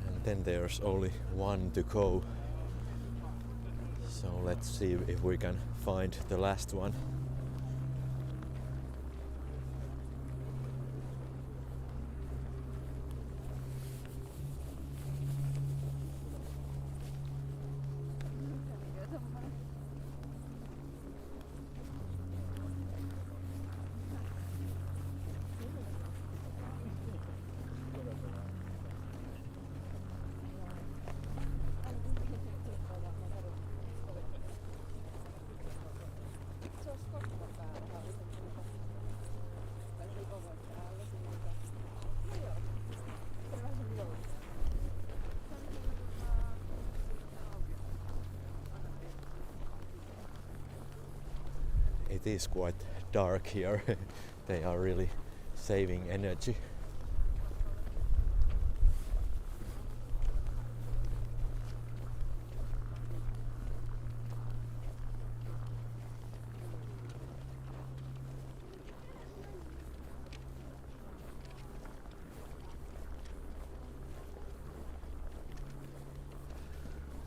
And then there's only one to go. So let's see if we can find the last one. It is quite dark here. They are really saving energy.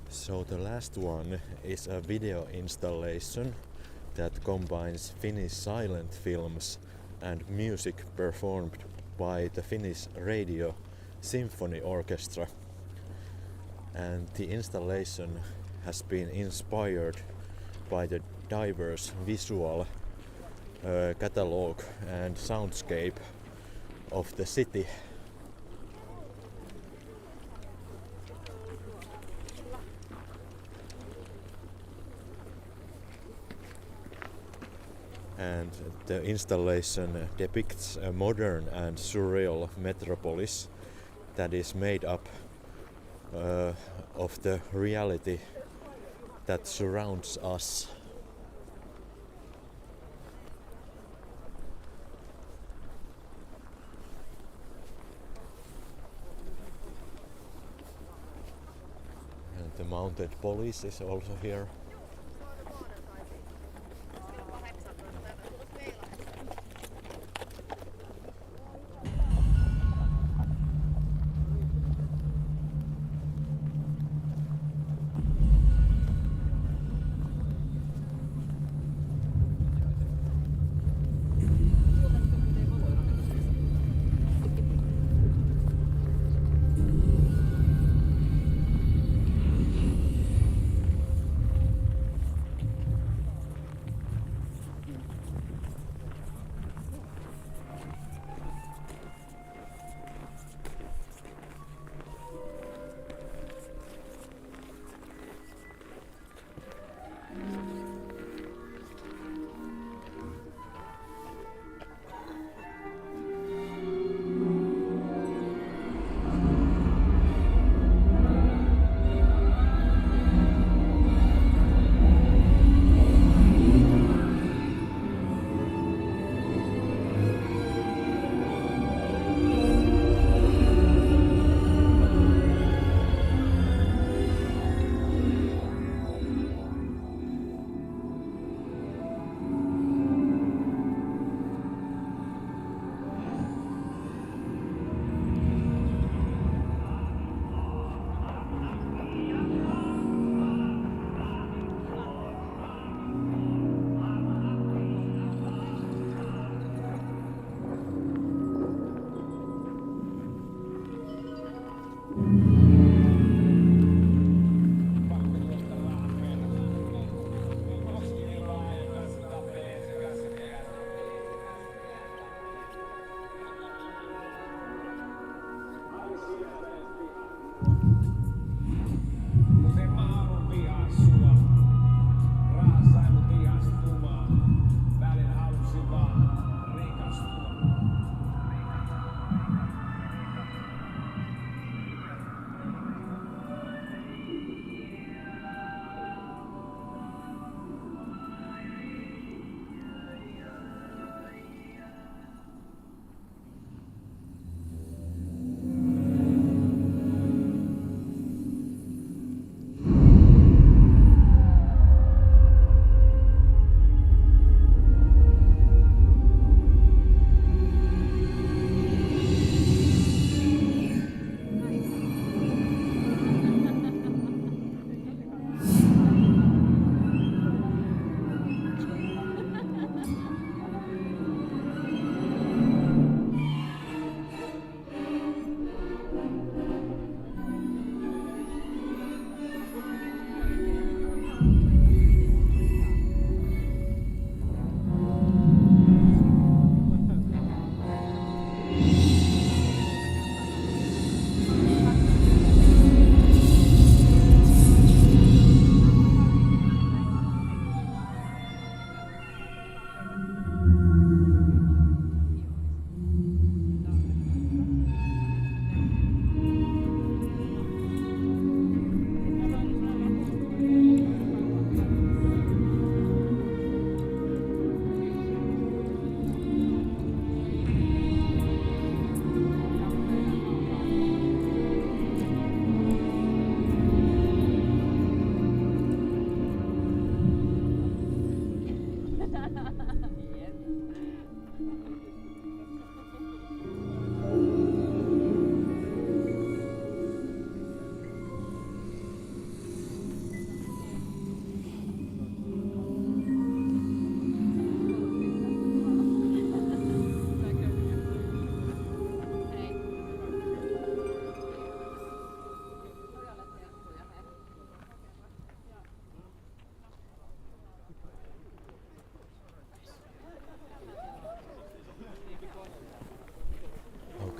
So the last one is a video installation that combines Finnish silent films and music performed by the Finnish Radio Symphony Orchestra. And the installation has been inspired by the diverse visual catalogue and soundscape of the city. And the installation depicts a modern and surreal metropolis that is made up of the reality that surrounds us. And the mounted police is also here.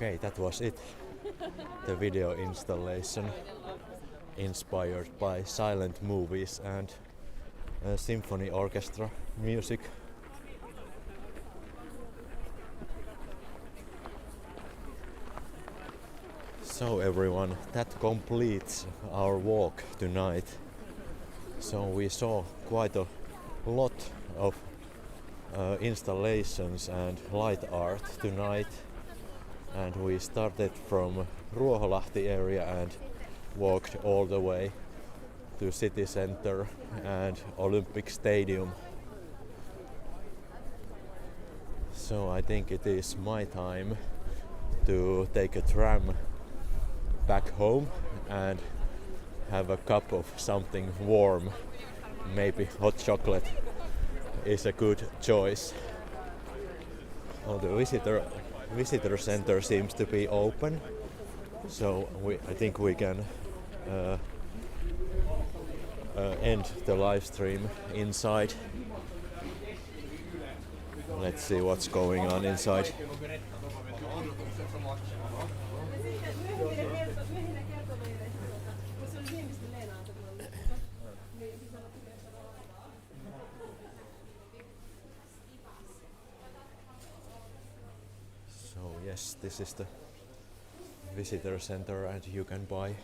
Okay, that was it. The video installation inspired by silent movies and symphony orchestra music. So everyone, that completes our walk tonight. So we saw quite a lot of installations and light art tonight, and we started from Ruoholahti area and walked all the way to city center and Olympic Stadium. So I think it is my time to take a tram back home and have a cup of something warm. Maybe hot chocolate is a good choice. Oh, the visitor center seems to be open, so I think we can end the live stream inside. Let's see what's going on inside. So yes, this is the visitor center and you can buy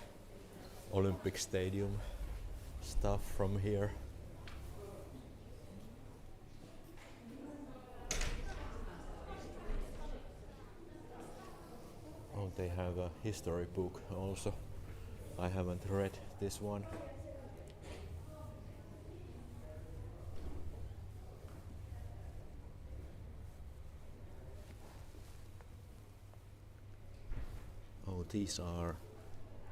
Olympic Stadium stuff from here. Oh, they have a history book also. I haven't read this one. Oh, these are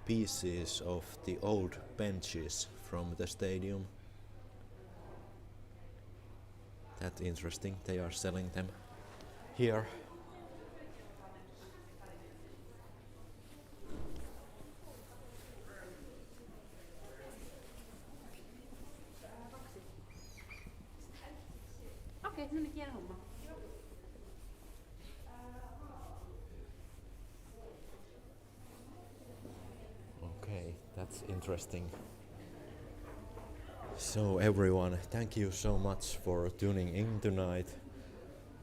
pieces of the old benches from the stadium. That's interesting, they are selling them here. Okay, that's interesting. So everyone, thank you so much for tuning in tonight,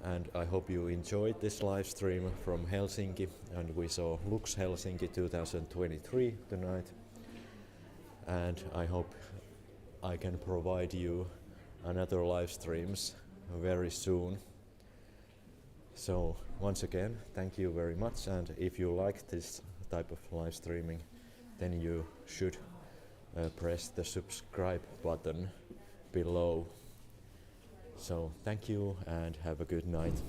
and I hope you enjoyed this live stream from Helsinki, and we saw Lux Helsinki 2023 tonight, and I hope I can provide you another live streams very soon. So once again, thank you very much, and if you like this type of live streaming, then you should press the subscribe button below. So thank you and have a good night.